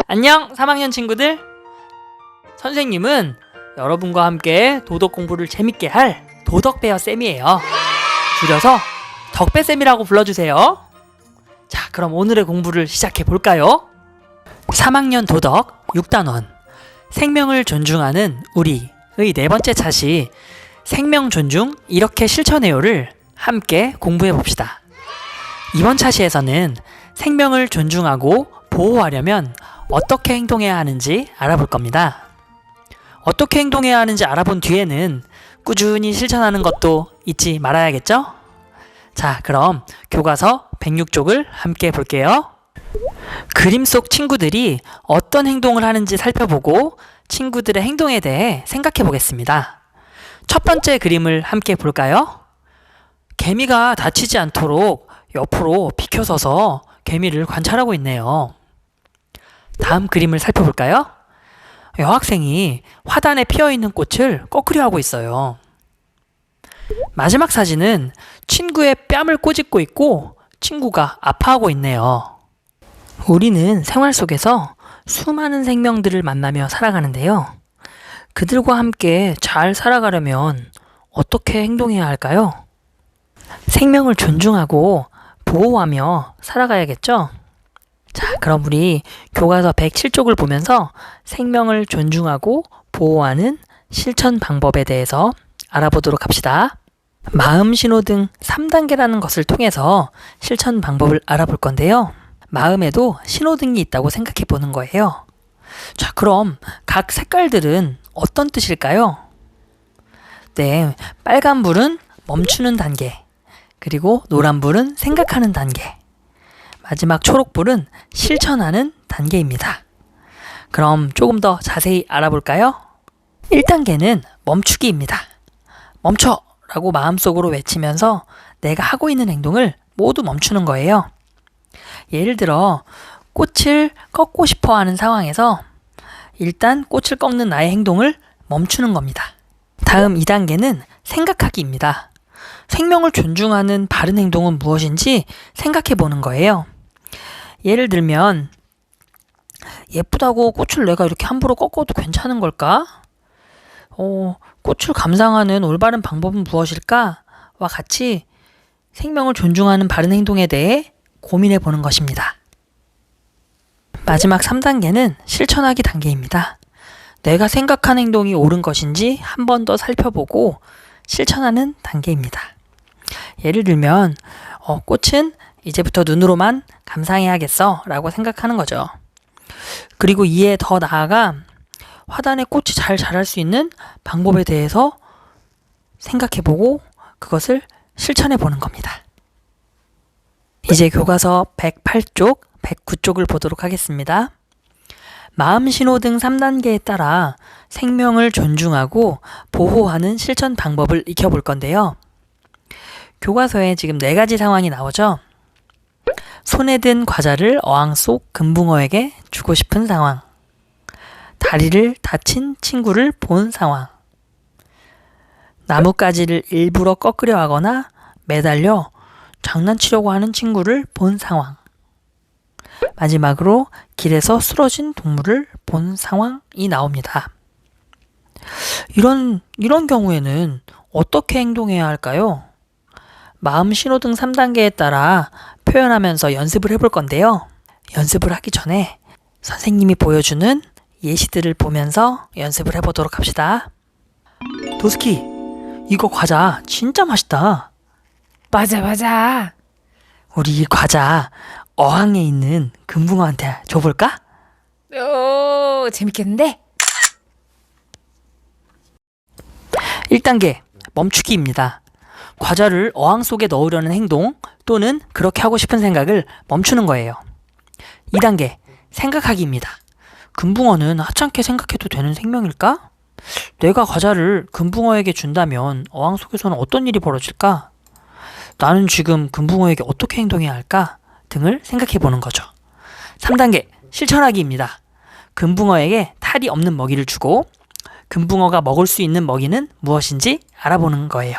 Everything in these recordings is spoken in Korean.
안녕 3학년 친구들. 선생님은 여러분과 함께 도덕 공부를 재밌게 할 도덕배어 쌤이에요. 줄여서 덕배쌤이라고 불러주세요. 자, 그럼 오늘의 공부를 시작해 볼까요? 3학년 도덕 6단원 생명을 존중하는 우리의 네 번째 차시 생명 존중 이렇게 실천해요를 함께 공부해 봅시다. 이번 차시에서는 생명을 존중하고 보호하려면 어떻게 행동해야 하는지 알아볼 겁니다. 어떻게 행동해야 하는지 알아본 뒤에는 꾸준히 실천하는 것도 잊지 말아야겠죠? 자, 그럼 교과서 106쪽을 함께 볼게요. 그림 속 친구들이 어떤 행동을 하는지 살펴보고 친구들의 행동에 대해 생각해 보겠습니다. 첫 번째 그림을 함께 볼까요? 개미가 다치지 않도록 옆으로 비켜서서 개미를 관찰하고 있네요. 다음 그림을 살펴볼까요? 여학생이 화단에 피어있는 꽃을 꺾으려 하고 있어요. 마지막 사진은 친구의 뺨을 꼬집고 있고 친구가 아파하고 있네요. 우리는 생활 속에서 수많은 생명들을 만나며 살아가는데요. 그들과 함께 잘 살아가려면 어떻게 행동해야 할까요? 생명을 존중하고 보호하며 살아가야겠죠? 자, 그럼 우리 교과서 107쪽을 보면서 생명을 존중하고 보호하는 실천 방법에 대해서 알아보도록 합시다. 마음 신호등 3단계라는 것을 통해서 실천 방법을 알아볼 건데요. 마음에도 신호등이 있다고 생각해 보는 거예요. 자, 그럼 각 색깔들은 어떤 뜻일까요? 네, 빨간불은 멈추는 단계, 그리고 노란불은 생각하는 단계, 마지막 초록불은 실천하는 단계입니다. 그럼 조금 더 자세히 알아볼까요? 1단계는 멈추기입니다. 멈춰! 라고 마음속으로 외치면서 내가 하고 있는 행동을 모두 멈추는 거예요. 예를 들어 꽃을 꺾고 싶어 하는 상황에서 일단 꽃을 꺾는 나의 행동을 멈추는 겁니다. 다음 2단계는 생각하기입니다. 생명을 존중하는 바른 행동은 무엇인지 생각해 보는 거예요. 예를 들면 예쁘다고 꽃을 내가 이렇게 함부로 꺾어도 괜찮은 걸까? 꽃을 감상하는 올바른 방법은 무엇일까? 와 같이 생명을 존중하는 바른 행동에 대해 고민해 보는 것입니다. 마지막 3단계는 실천하기 단계입니다. 내가 생각한 행동이 옳은 것인지 한 번 더 살펴보고 실천하는 단계입니다. 예를 들면 꽃은 이제부터 눈으로만 감상해야겠어 라고 생각하는 거죠. 그리고 이에 더 나아가 화단에 꽃이 잘 자랄 수 있는 방법에 대해서 생각해보고 그것을 실천해보는 겁니다. 이제 교과서 108쪽, 109쪽을 보도록 하겠습니다. 마음 신호등 3단계에 따라 생명을 존중하고 보호하는 실천 방법을 익혀볼 건데요. 교과서에 지금 4가지 상황이 나오죠. 손에 든 과자를 어항 속 금붕어에게 주고 싶은 상황, 다리를 다친 친구를 본 상황, 나뭇가지를 일부러 꺾으려 하거나 매달려 장난치려고 하는 친구를 본 상황, 마지막으로 길에서 쓰러진 동물을 본 상황이 나옵니다. 이런 경우에는 어떻게 행동해야 할까요? 마음 신호등 3단계에 따라 표현하면서 연습을 해볼 건데요. 연습을 하기 전에 선생님이 보여주는 예시들을 보면서 연습을 해보도록 합시다. 도스키, 이거 과자 진짜 맛있다. 맞아. 우리 이 과자 어항에 있는 금붕어한테 줘볼까? 오, 재밌겠는데? 1단계 멈추기입니다. 과자를 어항 속에 넣으려는 행동 또는 그렇게 하고 싶은 생각을 멈추는 거예요. 2단계 생각하기입니다. 금붕어는 하찮게 생각해도 되는 생명일까? 내가 과자를 금붕어에게 준다면 어항 속에서는 어떤 일이 벌어질까? 나는 지금 금붕어에게 어떻게 행동해야 할까? 등을 생각해 보는 거죠. 3단계 실천하기입니다. 금붕어에게 탈이 없는 먹이를 주고 금붕어가 먹을 수 있는 먹이는 무엇인지 알아보는 거예요.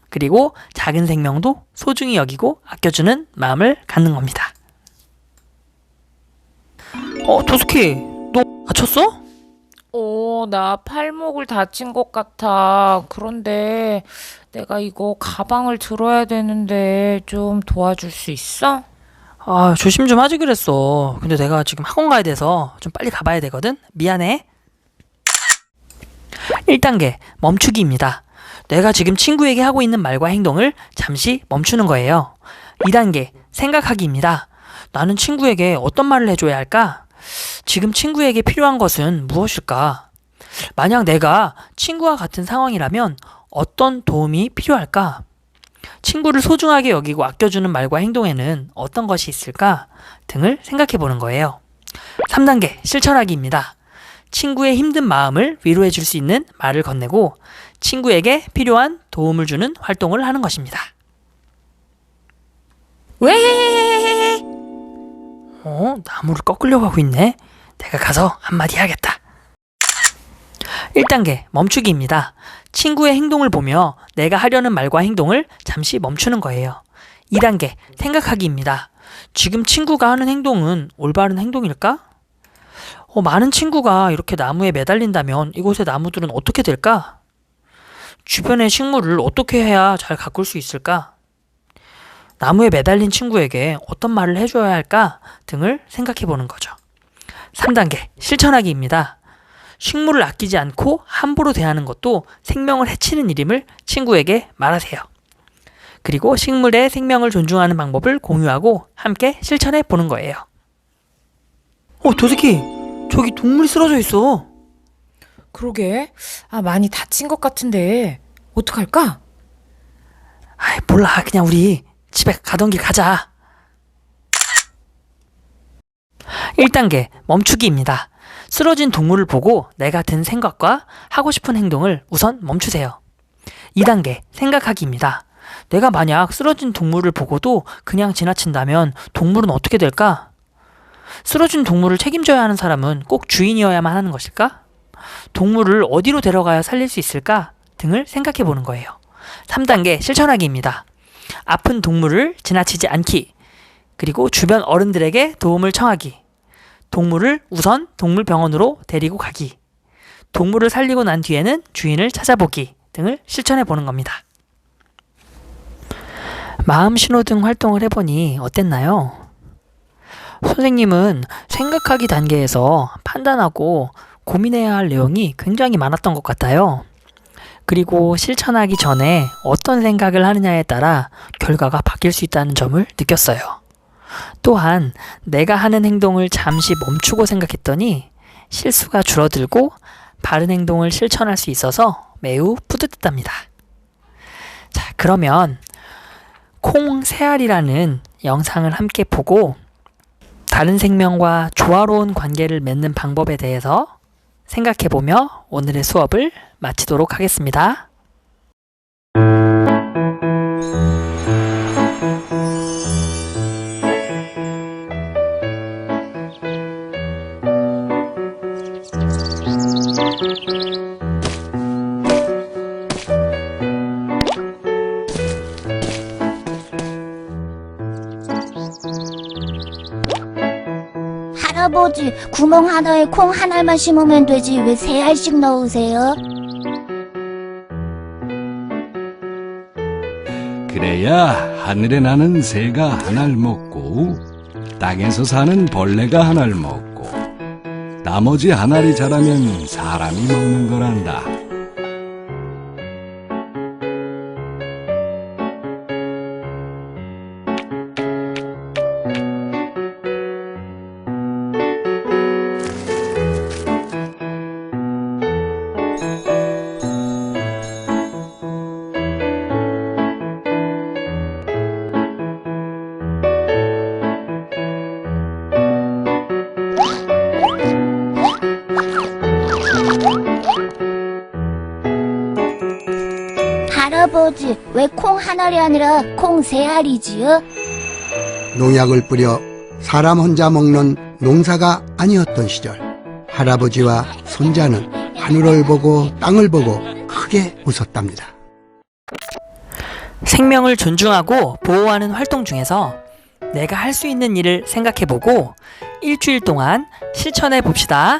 그리고 작은 생명도 소중히 여기고 아껴주는 마음을 갖는 겁니다. 도스키, 너 다쳤어? 나 팔목을 다친 것 같아. 그런데 내가 이거 가방을 들어야 되는데 좀 도와줄 수 있어? 조심 좀 하지 그랬어. 근데 내가 지금 학원 가야 돼서 좀 빨리 가봐야 되거든? 미안해. 1단계, 멈추기입니다. 내가 지금 친구에게 하고 있는 말과 행동을 잠시 멈추는 거예요. 2단계, 생각하기입니다. 나는 친구에게 어떤 말을 해줘야 할까? 지금 친구에게 필요한 것은 무엇일까? 만약 내가 친구와 같은 상황이라면 어떤 도움이 필요할까? 친구를 소중하게 여기고 아껴주는 말과 행동에는 어떤 것이 있을까? 등을 생각해 보는 거예요. 3단계, 실천하기입니다. 친구의 힘든 마음을 위로해 줄 수 있는 말을 건네고 친구에게 필요한 도움을 주는 활동을 하는 것입니다. 왜? 나무를 꺾으려고 하고 있네. 내가 가서 한마디 해야겠다. 1단계, 멈추기입니다. 친구의 행동을 보며 내가 하려는 말과 행동을 잠시 멈추는 거예요. 2단계, 생각하기입니다. 지금 친구가 하는 행동은 올바른 행동일까? 많은 친구가 이렇게 나무에 매달린다면 이곳의 나무들은 어떻게 될까? 주변의 식물을 어떻게 해야 잘 가꿀 수 있을까? 나무에 매달린 친구에게 어떤 말을 해줘야 할까? 등을 생각해 보는 거죠. 3단계, 실천하기입니다. 식물을 아끼지 않고 함부로 대하는 것도 생명을 해치는 일임을 친구에게 말하세요. 그리고 식물의 생명을 존중하는 방법을 공유하고 함께 실천해 보는 거예요. 도스키, 저기 동물이 쓰러져 있어. 그러게. 많이 다친 것 같은데 어떡할까? 몰라. 그냥 우리 집에 가던 길 가자. 1단계, 멈추기입니다. 쓰러진 동물을 보고 내가 든 생각과 하고 싶은 행동을 우선 멈추세요. 2단계, 생각하기입니다. 내가 만약 쓰러진 동물을 보고도 그냥 지나친다면 동물은 어떻게 될까? 쓰러진 동물을 책임져야 하는 사람은 꼭 주인이어야만 하는 것일까? 동물을 어디로 데려가야 살릴 수 있을까? 등을 생각해 보는 거예요. 3단계, 실천하기입니다. 아픈 동물을 지나치지 않기, 그리고 주변 어른들에게 도움을 청하기, 동물을 우선 동물병원으로 데리고 가기, 동물을 살리고 난 뒤에는 주인을 찾아보기 등을 실천해 보는 겁니다. 마음 신호등 활동을 해보니 어땠나요? 선생님은 생각하기 단계에서 판단하고 고민해야 할 내용이 굉장히 많았던 것 같아요. 그리고 실천하기 전에 어떤 생각을 하느냐에 따라 결과가 바뀔 수 있다는 점을 느꼈어요. 또한 내가 하는 행동을 잠시 멈추고 생각했더니 실수가 줄어들고 바른 행동을 실천할 수 있어서 매우 뿌듯했답니다. 자, 그러면 콩새알이라는 영상을 함께 보고 다른 생명과 조화로운 관계를 맺는 방법에 대해서 생각해보며 오늘의 수업을 마치도록 하겠습니다. 할아버지, 구멍 하나에 콩 한 알만 심으면 되지 왜 세 알씩 넣으세요? 그래야 하늘에 나는 새가 한 알 먹고 땅에서 사는 벌레가 한 알 먹고 나머지 한 알이 자라면 사람이 먹는 거란다. 할아버지, 왜 콩 한 알이 아니라 콩 세 알이지요? 농약을 뿌려 사람 혼자 먹는 농사가 아니었던 시절, 할아버지와 손자는 하늘을 보고 땅을 보고 크게 웃었답니다. 생명을 존중하고 보호하는 활동 중에서 내가 할 수 있는 일을 생각해보고 일주일 동안 실천해 봅시다.